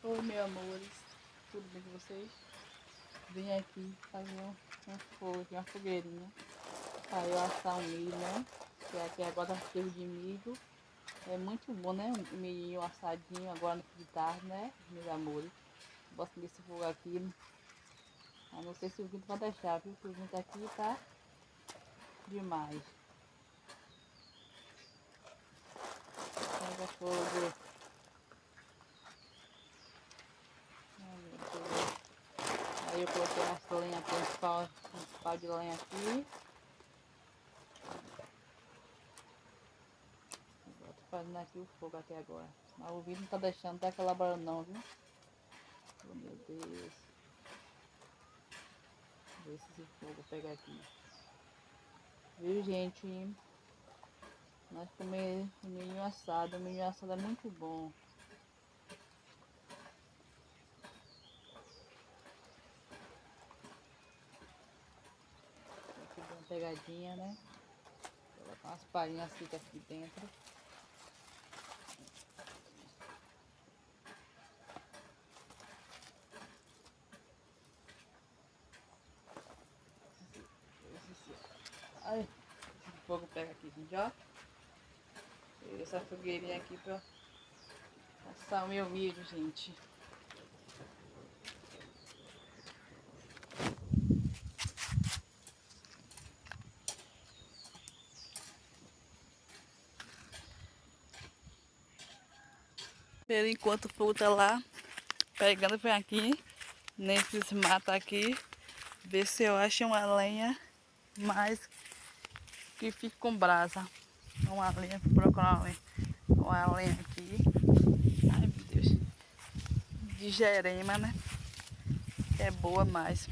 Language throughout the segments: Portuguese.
Oi, meus amores, tudo bem com vocês? Vim aqui fazer um fogo aqui, uma fogueirinha, para eu assar um milho, né? Que aqui agora tá cheio de milho, é muito bom, né? Um milhinho assadinho agora no fim de tarde, né, meus amores? Gosto desse fogo aqui, eu não sei se o vento vai deixar, viu? Porque o vento aqui tá demais. Pega fogo. Ai, meu Deus. Aí eu coloquei as lenhas principal de lenha aqui. Eu tô fazendo aqui o fogo até agora. Mas o vídeo não tá deixando dar aquela barulho não, viu? Oh, meu Deus. Ver se esse fogo pega aqui. Viu, gente? Nós comemos milho assado. O milho assado é muito bom. Aqui deu uma pegadinha, né? Vou colocar umas palhinhas aqui dentro. Ai, esse fogo pega aqui, gente, ó. Essa fogueirinha aqui pra assar o meu milho, gente. Por enquanto o fogo tá lá pegando, vem aqui nesses matos aqui, ver se eu acho uma lenha mais que fique com brasa. Uma lenha, vou procurar uma lenha aqui. Ai, meu Deus. De jerema, né? Que é boa mais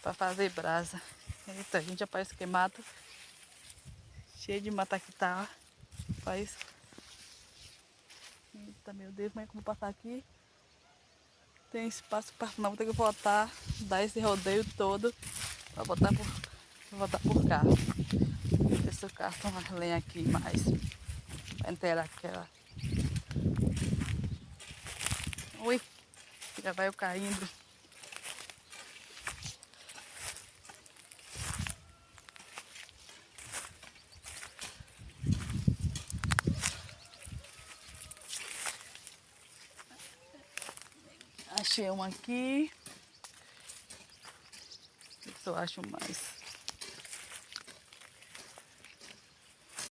pra fazer brasa. Eita, gente, já parece que mato. Cheio de mata que tá. Faz. Eita, meu Deus, como é que eu vou passar aqui? Tem espaço para não, vou ter que voltar, dar esse rodeio todo pra voltar por cá. Ver se o carro tem uma lenha aqui mais pra inteirar aquela. Ui, já vai eu caindo. Achei uma aqui. Eu acho mais.